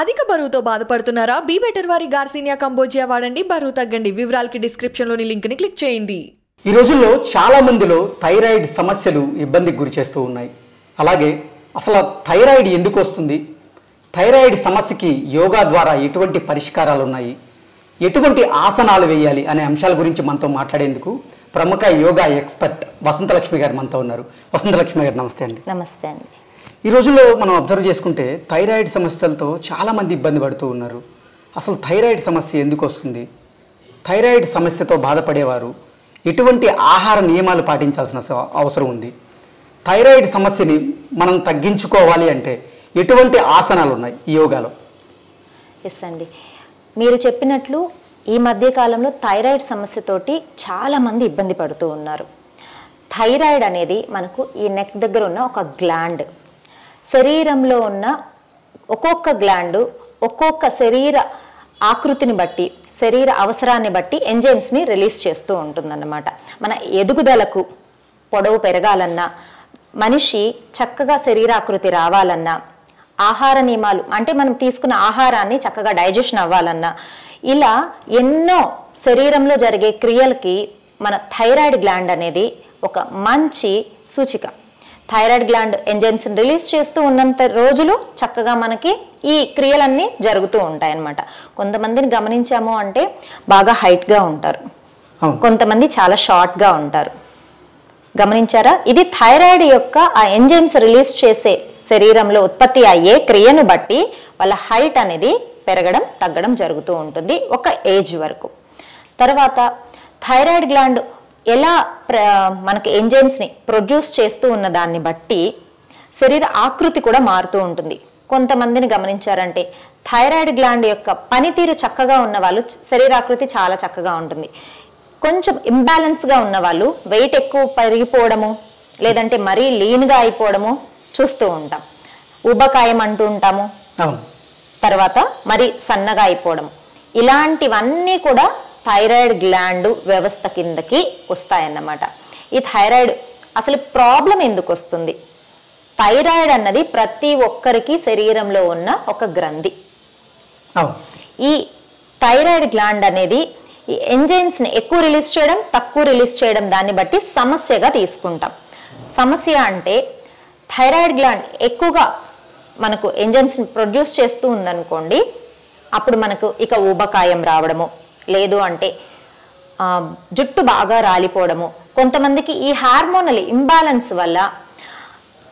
అధిక బరువుతో బాధపడుతున్నారా? బీ బెటర్ వారి గార్సినియా కంబోజియా వాడండి, బరువు తగ్గండి. వివరాలకి డిస్క్రిప్షన్లోని లింక్ని క్లిక్ చేయండి. ఈ రోజుల్లో చాలా మందిలో థైరాయిడ్ సమస్యలు ఇబ్బందికి గురి చేస్తూ ఉన్నాయి. అలాగే అసలు థైరాయిడ్ ఎందుకు వస్తుంది, థైరాయిడ్ సమస్యకి యోగా ద్వారా ఎటువంటి పరిష్కారాలు ఉన్నాయి, ఎటువంటి ఆసనాలు వేయాలి అనే అంశాల గురించి మనతో మాట్లాడేందుకు ప్రముఖ యోగా ఎక్స్పర్ట్ వసంతలక్ష్మి గారు మనతో ఉన్నారు. వసంతలక్ష్మి గారు నమస్తే అండి. నమస్తే అండి. ఈ రోజుల్లో మనం అబ్జర్వ్ చేసుకుంటే థైరాయిడ్ సమస్యలతో చాలామంది ఇబ్బంది పడుతూ ఉన్నారు. అసలు థైరాయిడ్ సమస్య ఎందుకు వస్తుంది, థైరాయిడ్ సమస్యతో బాధపడేవారు ఎటువంటి ఆహార నియమాలు పాటించాల్సిన అవసరం ఉంది, థైరాయిడ్ సమస్యని మనం తగ్గించుకోవాలి అంటే ఎటువంటి ఆసనాలు ఉన్నాయి ఈ యోగాలో? ఎస్ అండి, మీరు చెప్పినట్లు ఈ మధ్యకాలంలో థైరాయిడ్ సమస్యతోటి చాలామంది ఇబ్బంది పడుతూ ఉన్నారు. థైరాయిడ్ అనేది మనకు ఈ నెక్ దగ్గర ఉన్న ఒక గ్లాండ్. శరీరంలో ఉన్న ఒక్కొక్క గ్లాండ్ ఒక్కొక్క శరీర ఆకృతిని బట్టి, శరీర అవసరాన్ని బట్టి ఎంజైమ్స్ని రిలీజ్ చేస్తూ ఉంటుందన్నమాట. మన ఎదుగుదలకు, పొడవు పెరగాలన్నా, మనిషి చక్కగా శరీరాకృతి రావాలన్నా, ఆహార నియమాలు అంటే మనం తీసుకున్న ఆహారాన్ని చక్కగా డైజెషన్ అవ్వాలన్నా, ఇలా ఎన్నో శరీరంలో జరిగే క్రియలకి మన థైరాయిడ్ గ్లాండ్ అనేది ఒక మంచి సూచిక. థైరాయిడ్ గ్లాండ్ ఎంజైమ్స్ని రిలీజ్ చేస్తూ ఉన్నంత రోజులు చక్కగా మనకి ఈ క్రియలన్నీ జరుగుతూ ఉంటాయి అన్నమాట. కొంతమందిని గమనించాము అంటే బాగా హైట్గా ఉంటారు, కొంతమంది చాలా షార్ట్గా ఉంటారు. గమనించారా? ఇది థైరాయిడ్ యొక్క ఆ ఎంజైమ్స్ రిలీజ్ చేసే శరీరంలో ఉత్పత్తి అయ్యే క్రియను బట్టి వాళ్ళ హైట్ అనేది పెరగడం తగ్గడం జరుగుతూ ఉంటుంది ఒక ఏజ్ వరకు. తర్వాత థైరాయిడ్ గ్లాండ్ ఎలా మనకి ఎంజైమ్స్ని ప్రొడ్యూస్ చేస్తూ ఉన్న దాన్ని బట్టి శరీర ఆకృతి కూడా మారుతూ ఉంటుంది. కొంతమందిని గమనించారంటే థైరాయిడ్ గ్లాండ్ యొక్క పనితీరు చక్కగా ఉన్న వాళ్ళు శరీరాకృతి చాలా చక్కగా ఉంటుంది. కొంచెం ఇంబ్యాలెన్స్గా ఉన్న వాళ్ళు వెయిట్ ఎక్కువ పెరిగిపోవడము, లేదంటే మరీ లీన్గా అయిపోవడము చూస్తూ ఉంటాం. ఊబకాయం అంటూ ఉంటాము. తర్వాత మరి సన్నగా అయిపోవడం, ఇలాంటివన్నీ కూడా థైరాయిడ్ గ్లాండ్ వ్యవస్థ కిందకి వస్తాయన్నమాట. ఈ థైరాయిడ్ అసలు ప్రాబ్లం ఎందుకు వస్తుంది? థైరాయిడ్ అన్నది ప్రతి ఒక్కరికి శరీరంలో ఉన్న ఒక గ్రంథి. ఈ థైరాయిడ్ గ్లాండ్ అనేది ఈ ఎంజైమ్స్ని ఎక్కువ రిలీజ్ చేయడం, తక్కువ రిలీజ్ చేయడం, దాన్ని బట్టి సమస్యగా తీసుకుంటాం. సమస్య అంటే థైరాయిడ్ గ్లాండ్ ఎక్కువగా మనకు ఎంజైమ్స్ని ప్రొడ్యూస్ చేస్తూ ఉందనుకోండి, అప్పుడు మనకు ఇక ఊబకాయం రావడము, లేదు అంటే జుట్టు బాగా రాలిపోవడము, కొంతమందికి ఈ హార్మోనల్ ఇంబ్యాలెన్స్ వల్ల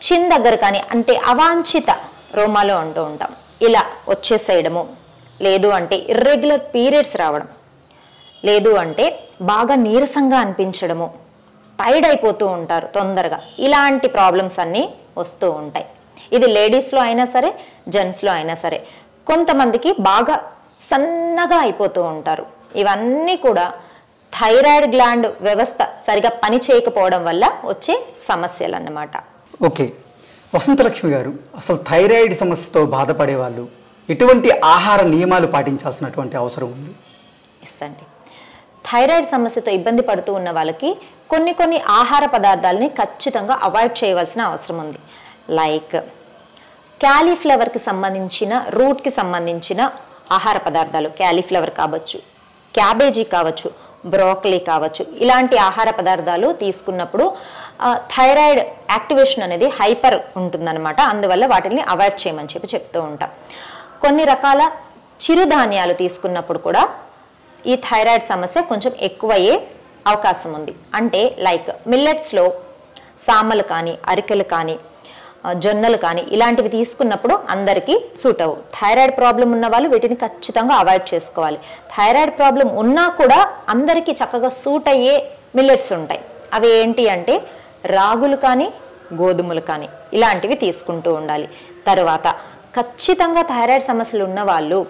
చిన్ దగ్గర కానీ అంటే అవాంఛిత రోమాలు అంటూ ఉంటాం, ఇలా వచ్చేసేయడము, లేదు అంటే ఇర్రెగ్యులర్ పీరియడ్స్ రావడం, లేదు అంటే బాగా నీరసంగా అనిపించడము, టైర్డ్ అయిపోతూ ఉంటారు తొందరగా. ఇలాంటి ప్రాబ్లమ్స్ అన్నీ వస్తూ ఉంటాయి. ఇది లేడీస్లో అయినా సరే, జెంట్స్లో అయినా సరే. కొంతమందికి బాగా సన్నగా అయిపోతూ ఉంటారు. ఇవన్నీ కూడా థైరాయిడ్ గ్లాండ్ వ్యవస్థ సరిగా పని చేయకపోవడం వల్ల వచ్చే సమస్యలు అన్నమాట. ఓకే వసంతలక్ష్మి గారు, అసలు థైరాయిడ్ సమస్యతో బాధపడే వాళ్ళు ఎటువంటి ఆహార నియమాలు పాటించాల్సినటువంటి అవసరం ఉంది? ఎస్ అండి, థైరాయిడ్ సమస్యతో ఇబ్బంది పడుతూ ఉన్న వాళ్ళకి కొన్ని ఆహార పదార్థాలని ఖచ్చితంగా అవాయిడ్ చేయవలసిన అవసరం ఉంది. లైక్ క్యాలీఫ్లవర్కి సంబంధించిన, రూట్కి సంబంధించిన ఆహార పదార్థాలు, క్యాలీఫ్లవర్ కావచ్చు, క్యాబేజీ కావచ్చు, బ్రోకలీ కావచ్చు, ఇలాంటి ఆహార పదార్థాలు తీసుకున్నప్పుడు థైరాయిడ్ యాక్టివేషన్ అనేది హైపర్ ఉంటుందన్నమాట. అందువల్ల వాటిని అవాయిడ్ చేయమని చెప్తూ ఉంటాం. కొన్ని రకాల చిరుధాన్యాలు తీసుకున్నప్పుడు కూడా ఈ థైరాయిడ్ సమస్య కొంచెం ఎక్కువయ్యే అవకాశం ఉంది. అంటే లైక్ మిల్లెట్స్లో సామలు కానీ, అరికెలు కానీ, జొన్నలు కానీ ఇలాంటివి తీసుకున్నప్పుడు అందరికీ సూట్ అవ్వవు. థైరాయిడ్ ప్రాబ్లం ఉన్న వాళ్ళు వీటిని ఖచ్చితంగా అవాయిడ్ చేసుకోవాలి. థైరాయిడ్ ప్రాబ్లం ఉన్నా కూడా అందరికీ చక్కగా సూట్ అయ్యే మిల్లెట్స్ ఉంటాయి. అవి ఏంటి అంటే రాగులు కానీ, గోధుమలు కానీ ఇలాంటివి తీసుకుంటూ ఉండాలి. తర్వాత ఖచ్చితంగా థైరాయిడ్ సమస్యలు ఉన్న వాళ్ళు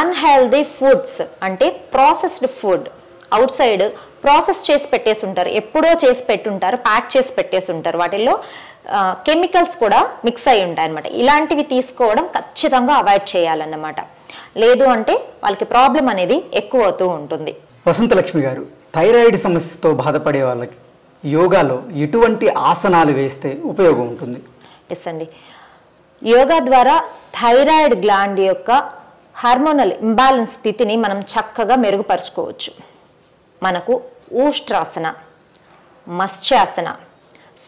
అన్హెల్దీ ఫుడ్స్ అంటే processed food, out side process చేసి పెట్టేసి ఉంటారు, ఎప్పుడో చేసి పెట్టుంటారు, ప్యాక్ చేసి పెట్టేసి ఉంటారు, వాటిల్లో కెమికల్స్ కూడా మిక్స్ అయి ఉంటాయి అన్నమాట. ఇలాంటివి తీసుకోవడం ఖచ్చితంగా అవాయిడ్ చేయాలన్నమాట. లేదు అంటే వాళ్ళకి ప్రాబ్లం అనేది ఎక్కువ అవుతూ ఉంటుంది. వసంతలక్ష్మి గారు, థైరాయిడ్ సమస్యతో బాధపడే వాళ్ళకి యోగాలో ఎటువంటి ఆసనాలు వేస్తే ఉపయోగం ఉంటుంది? ఎస్ అండి, యోగా ద్వారా థైరాయిడ్ గ్లాండ్ యొక్క హార్మోనల్ ఇంబ్యాలెన్స్ స్థితిని మనం చక్కగా మెరుగుపరుచుకోవచ్చు. మనకు ఊష్ట్రాసన, మత్స్యాసన,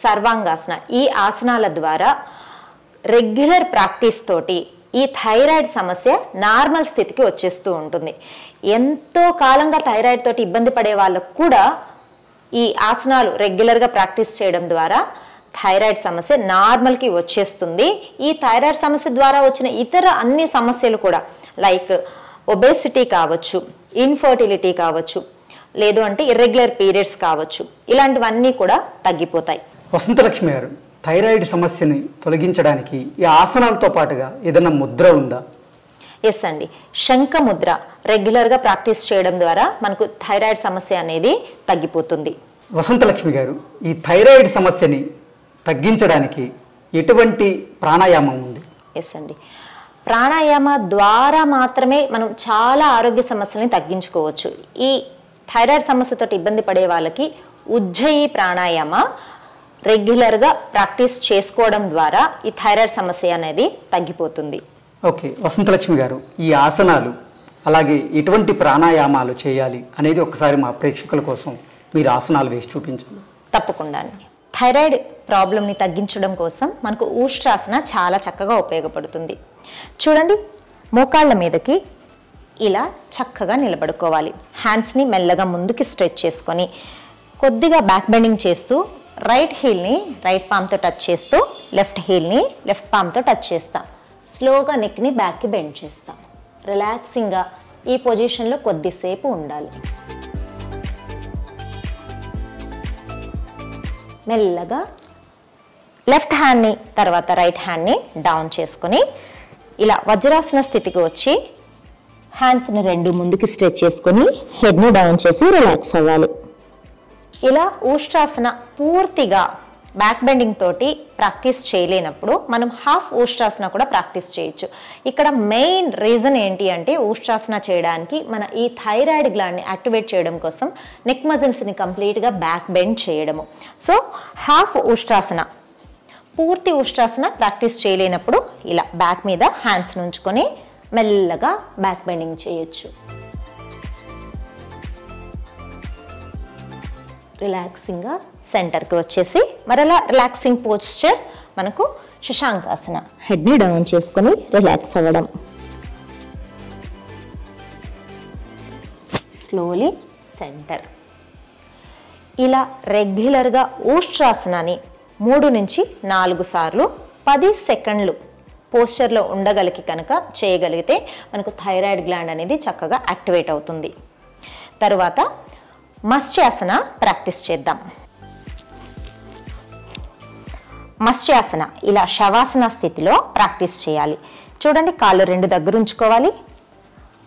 సర్వాంగాసన ఈ ఆసనాల ద్వారా రెగ్యులర్ ప్రాక్టీస్ తోటి ఈ థైరాయిడ్ సమస్య నార్మల్ స్థితికి వచ్చేస్తూ ఉంటుంది. ఎంతో కాలంగా థైరాయిడ్ తోటి ఇబ్బంది పడే వాళ్ళకు కూడా ఈ ఆసనాలు రెగ్యులర్గా ప్రాక్టీస్ చేయడం ద్వారా థైరాయిడ్ సమస్య నార్మల్కి వచ్చేస్తుంది. ఈ థైరాయిడ్ సమస్య ద్వారా వచ్చిన ఇతర అన్ని సమస్యలు కూడా లైక్ ఒబేసిటీ కావచ్చు, ఇన్ఫర్టిలిటీ కావచ్చు, లేదు అంటే ఇర్రెగ్యులర్ పీరియడ్స్ కావచ్చు, ఇలాంటివన్నీ కూడా తగ్గిపోతాయి. వసంతలక్ష్మి గారు, థైరాయిడ్ సమస్యని తొలగించడానికి ఈ ఆసనాలతో పాటుగా ఏదైనా ముద్ర ఉందా? ఎస్ అండి, శంఖ ముద్ర రెగ్యులర్గా ప్రాక్టీస్ చేయడం ద్వారా మనకు థైరాయిడ్ సమస్య అనేది తగ్గిపోతుంది. వసంతలక్ష్మి గారు, ఈ థైరాయిడ్ సమస్యని తగ్గించడానికి ఎటువంటి ప్రాణాయామం ఉంది? ఎస్ అండి, ప్రాణాయామ ద్వారా మాత్రమే మనం చాలా ఆరోగ్య సమస్యలని తగ్గించుకోవచ్చు. ఈ థైరాయిడ్ సమస్యతో ఇబ్బంది పడే వాళ్ళకి ఉజ్జయి ప్రాణాయామ రెగ్యులర్గా ప్రాక్టీస్ చేసుకోవడం ద్వారా ఈ థైరాయిడ్ సమస్య అనేది తగ్గిపోతుంది. ఓకే వసంతలక్ష్మి గారు, ఈ ఆసనాలు అలాగే ఎటువంటి ప్రాణాయామాలు చేయాలి అనేది ఒకసారి మా ప్రేక్షకుల కోసం మీరు ఆసనాలు వేసి చూపించండి. తప్పకుండా అండి. థైరాయిడ్ ప్రాబ్లమ్ని తగ్గించడం కోసం మనకు ఊష్ట్రాసన చాలా చక్కగా ఉపయోగపడుతుంది. చూడండి, మోకాళ్ళ మీదకి ఇలా చక్కగా నిలబడుకోవాలి. హ్యాండ్స్ని మెల్లగా ముందుకి స్ట్రెచ్ చేసుకొని కొద్దిగా బ్యాక్ బెండింగ్ చేస్తూ రైట్ హీల్ని రైట్ పామ్తో టచ్ చేస్తూ లెఫ్ట్ హీల్ని లెఫ్ట్ పామ్తో టచ్ చేస్తాం. స్లోగా నెక్ని బ్యాక్కి బెండ్ చేస్తాం. రిలాక్సింగ్గా ఈ పొజిషన్లో కొద్దిసేపు ఉండాలి. మెల్లగా లెఫ్ట్ హ్యాండ్ని తర్వాత రైట్ హ్యాండ్ని డౌన్ చేసుకొని ఇలా వజ్రాసన స్థితికి వచ్చి హ్యాండ్స్ని రెండు ముందుకి స్ట్రెచ్ చేసుకొని హెడ్ని డౌన్ చేసి రిలాక్స్ అవ్వాలి. ఇలా ఊష్ట్రాసన పూర్తిగా బ్యాక్ బెండింగ్ తోటి ప్రాక్టీస్ చేయలేనప్పుడు మనం హాఫ్ ఊష్ట్రాసన కూడా ప్రాక్టీస్ చేయొచ్చు. ఇక్కడ మెయిన్ రీజన్ ఏంటి అంటే ఊష్ట్రాసన చేయడానికి మన ఈ థైరాయిడ్ గ్లాండ్ని యాక్టివేట్ చేయడం కోసం నెక్ మజిల్స్ని కంప్లీట్గా బ్యాక్ బెండ్ చేయడము. సో హాఫ్ ఊష్ట్రాసన, పూర్తి ఊష్ట్రాసన ప్రాక్టీస్ చేయలేనప్పుడు ఇలా బ్యాక్ మీద హ్యాండ్స్ ఉంచుకొని మెల్లగా బ్యాక్ బెండింగ్ చేయొచ్చు. రిలాక్సింగ్గా సెంటర్కి వచ్చేసి మరలా రిలాక్సింగ్ పోస్చర్ మనకు శశాంకాసన, హెడ్ని డౌన్ చేసుకొని రిలాక్స్ అవ్వడం. Slowly centre. ఇలా రెగ్యులర్గా ఊష్ట్రాసనాన్ని 3 నుంచి 4 సార్లు 10 సెకండ్లు పోస్చర్లో ఉండగలిగి కనుక చేయగలిగితే మనకు థైరాయిడ్ గ్లాండ్ అనేది చక్కగా యాక్టివేట్ అవుతుంది. తరువాత మత్స్యాసన ప్రాక్టీస్ చేద్దాం. మత్స్యాసన ఇలా శవాసన స్థితిలో ప్రాక్టీస్ చేయాలి. చూడండి, కాళ్ళు 2 దగ్గర ఉంచుకోవాలి.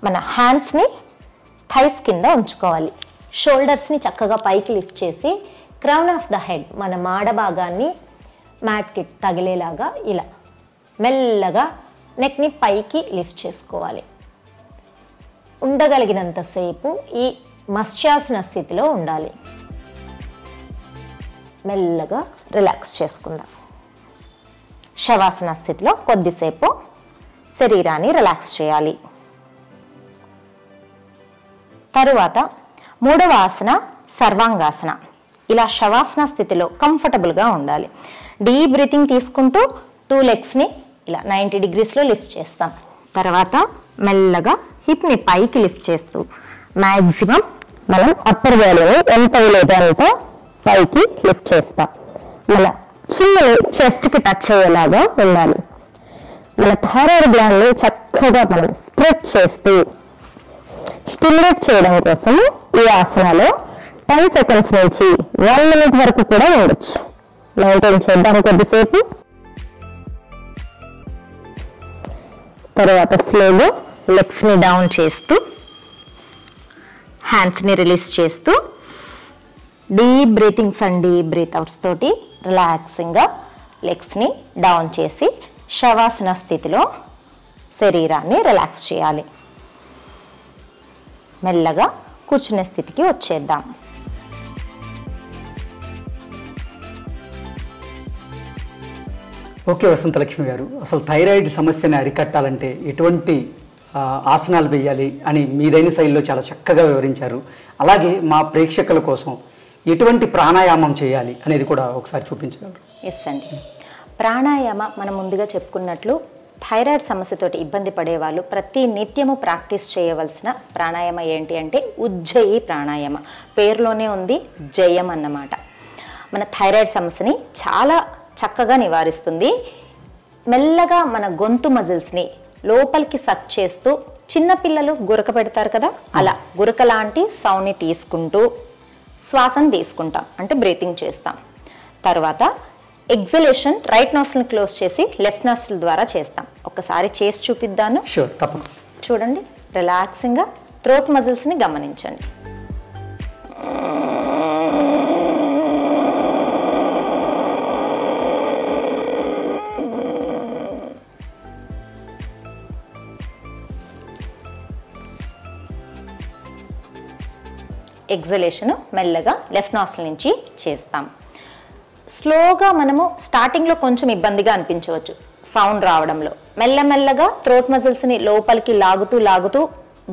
మన హ్యాండ్స్ని థైస్ కింద ఉంచుకోవాలి. షోల్డర్స్ని చక్కగా పైకి లిఫ్ట్ చేసి క్రౌన్ ఆఫ్ ద హెడ్ మన మాడ భాగాన్ని మ్యాట్కి తగిలేలాగా ఇలా మెల్లగా నెక్ని పైకి లిఫ్ట్ చేసుకోవాలి. ఉండగలిగినంతసేపు ఈ మత్స్యాసన స్థితిలో ఉండాలి. మెల్లగా రిలాక్స్ చేసుకుందాం. శవాసన స్థితిలో కొద్దిసేపు శరీరాన్ని రిలాక్స్ చేయాలి. తరువాత 3వ ఆసన సర్వాంగాసన. ఇలా శవాసన స్థితిలో కంఫర్టబుల్గా ఉండాలి. డీప్ బ్రీతింగ్ తీసుకుంటూ 2 లెగ్స్ని ఇలా 90 డిగ్రీస్లో లిఫ్ట్ చేస్తాం. తర్వాత మెల్లగా హిప్ని పైకి లిఫ్ట్ చేస్తూ మ్యాక్సిమం మనం అప్పర్ వేలని ఎంత వీలైతే పైకి లిఫ్ట్ చేస్తాం. మళ్ళీ చిన్నని చెస్ట్కి టచ్ అయ్యేలాగా ఉండాలి. మన థైరాయిడ్ గ్లాండ్ని చక్కగా మనం స్ట్రెచ్ చేస్తూ స్టిమ్యులేట్ చేయడం కోసం ఈ ఆసనాలో 10 సెకండ్స్ నుంచి 1 మినిట్ వరకు కూడా ఉండొచ్చు. మెయింటైన్ చేద్దాం కొద్దిసేపు. తర్వాత స్లోగా లెగ్స్ని డౌన్ చేస్తూ హ్యాండ్స్ని రిలీజ్ చేస్తూ deep breathings and deep breath outs తోటి రిలాక్సింగ్గా లెగ్స్ని డౌన్ చేసి శవాసన స్థితిలో శరీరాన్ని రిలాక్స్ చేయాలి. మెల్లగా కూర్చునే స్థితికి వచ్చేద్దాం. ఓకే వసంతలక్ష్మి గారు, అసలు థైరాయిడ్ సమస్యని అరికట్టాలంటే ఎటువంటి ఆసనాలు వేయాలి అని మీదైన శైలిలో చాలా చక్కగా వివరించారు. అలాగే మా ప్రేక్షకుల కోసం ఎటువంటి ప్రాణాయామం చేయాలి అనేది కూడా ఒకసారి చూపించగలరు? ఎస్ అండి. ప్రాణాయామ మనం ముందుగా చెప్పుకున్నట్లు థైరాయిడ్ సమస్యతోటి ఇబ్బంది పడే వాళ్ళు ప్రతి నిత్యము ప్రాక్టీస్ చేయవలసిన ప్రాణాయామ ఏంటి అంటే ఉజ్జయి ప్రాణాయామ. పేరులోనే ఉంది జయం అన్నమాట. మన థైరాయిడ్ సమస్యని చాలా చక్కగా నివారిస్తుంది. మెల్లగా మన గొంతు మజిల్స్ని లోపలికి సక్ చేస్తూ, చిన్నపిల్లలు గురక పెడతారు కదా, అలా గురక లాంటి సౌండ్ని తీసుకుంటూ శ్వాసను తీసుకుంటాం, అంటే బ్రీతింగ్ చేస్తాం. తర్వాత ఎగ్జలేషన్ రైట్ నాస్ట్రిల్ని క్లోజ్ చేసి లెఫ్ట్ నాస్ట్రిల్ ద్వారా చేస్తాం. ఒకసారి చేసి చూపిద్దాను. షూర్, తప్పకుండా. చూడండి, రిలాక్సింగ్గా థ్రోట్ మజిల్స్ని గమనించండి. ఎగ్జలేషన్ మెల్లగా లెఫ్ట్ నాస్ట్రిల్ నుంచి చేస్తాం. స్లోగా మనము స్టార్టింగ్లో కొంచెం ఇబ్బందిగా అనిపించవచ్చు సౌండ్ రావడంలో. మెల్లమెల్లగా థ్రోట్ మజిల్స్ని లోపలికి లాగుతూ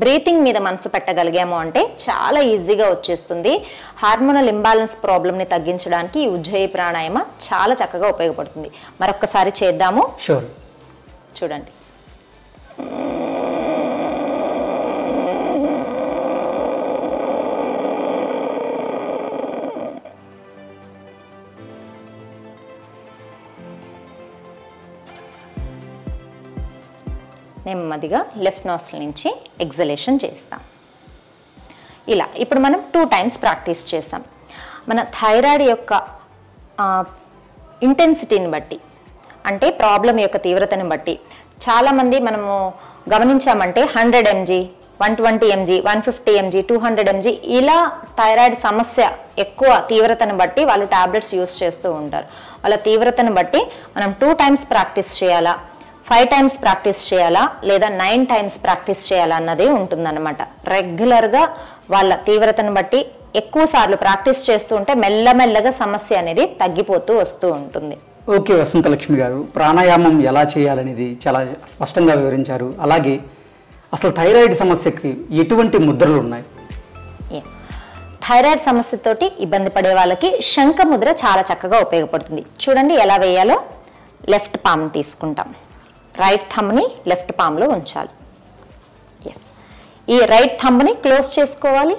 బ్రీతింగ్ మీద మనసు పెట్టగలిగాము అంటే చాలా ఈజీగా వచ్చేస్తుంది. హార్మోనల్ ఇంబ్యాలెన్స్ ప్రాబ్లమ్ని తగ్గించడానికి ఈ ఉజ్జయి ప్రాణాయామ చాలా చక్కగా ఉపయోగపడుతుంది. మరొకసారి చేద్దాము. షూర్. చూడండి. నెమ్మదిగా లెఫ్ట్ నాస్ట్రిల్ నుంచి ఎగ్జలేషన్ చేస్తాం. ఇలా ఇప్పుడు మనం 2 టైమ్స్ ప్రాక్టీస్ చేస్తాం. మన థైరాయిడ్ యొక్క ఇంటెన్సిటీని బట్టి, అంటే ప్రాబ్లం యొక్క తీవ్రతను బట్టి చాలామంది మనము గమనించామంటే 100 mg, 120 mg, 150 mg, 200 mg ఇలా థైరాయిడ్ సమస్య ఎక్కువ తీవ్రతను బట్టి వాళ్ళు టాబ్లెట్స్ యూస్ చేస్తూ ఉంటారు. వాళ్ళ తీవ్రతను బట్టి మనం 2 టైమ్స్ ప్రాక్టీస్ చేయాలా, 5 టైమ్స్ ప్రాక్టీస్ చేయాలా, లేదా 9 టైమ్స్ ప్రాక్టీస్ చేయాలా అన్నదే ఉంటుందన్నమాట. రెగ్యులర్గా వాళ్ళ తీవ్రతను బట్టి ఎక్కువ సార్లు ప్రాక్టీస్ చేస్తూ ఉంటే మెల్లమెల్లగా సమస్య అనేది తగ్గిపోతూ వస్తూ ఉంటుంది. ఓకే వసంతలక్ష్మి గారు, ప్రాణాయామం ఎలా చేయాలనేది చాలా స్పష్టంగా వివరించారు. అలాగే అసలు థైరాయిడ్ సమస్యకి ఎటువంటి ముద్రలు ఉన్నాయి? థైరాయిడ్ సమస్యతోటి ఇబ్బంది పడే వాళ్ళకి శంఖ ముద్ర చాలా చక్కగా ఉపయోగపడుతుంది. చూడండి ఎలా వేయాలో. లెఫ్ట్ పామ్ తీసుకుంటాం, రైట్ థంబ్ని లెఫ్ట్ పామ్లో ఉంచాలి. ఎస్, ఈ రైట్ థంబ్ని క్లోజ్ చేసుకోవాలి.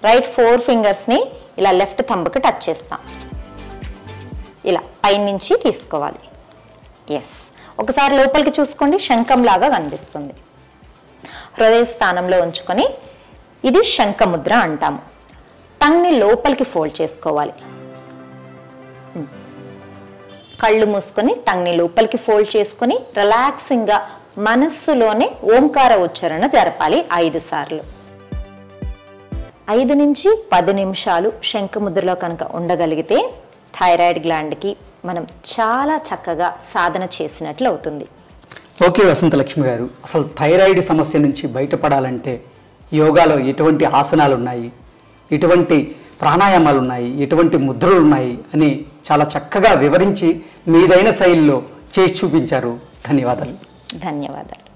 రైట్ 4 ఫింగర్స్ని ఇలా లెఫ్ట్ థంబ్కి టచ్ చేస్తాం. ఇలా పైనుంచి తీసుకోవాలి. ఎస్, ఒకసారి లోపలికి చూసుకోండి, శంఖంలాగా కనిపిస్తుంది. హృదయ స్థానంలో ఉంచుకొని ఇది శంఖముద్ర అంటాము. టంగ్ని లోపలికి ఫోల్డ్ చేసుకోవాలి. కళ్ళు మూసుకొని టంగ్ని లోపలికి ఫోల్డ్ చేసుకొని రిలాక్సింగ్గా మనస్సులోనే ఓంకార ఉచ్చారణ జరపాలి 5 సార్లు. 5 నుంచి 10 నిమిషాలు శంఖముద్రలో కనుక ఉండగలిగితే థైరాయిడ్ గ్లాండ్కి మనం చాలా చక్కగా సాధన చేసినట్లు అవుతుంది. ఓకే వసంతలక్ష్మి గారు, అసలు థైరాయిడ్ సమస్య నుంచి బయటపడాలంటే యోగాలో ఎటువంటి ఆసనాలు ఉన్నాయి, ఎటువంటి ప్రాణాయామాలు ఉన్నాయి, ఎటువంటి ముద్రలు ఉన్నాయి అని చాలా చక్కగా వివరించి మీదైన శైలిలో చేసి చూపించారు. ధన్యవాదాలు. ధన్యవాదాలు.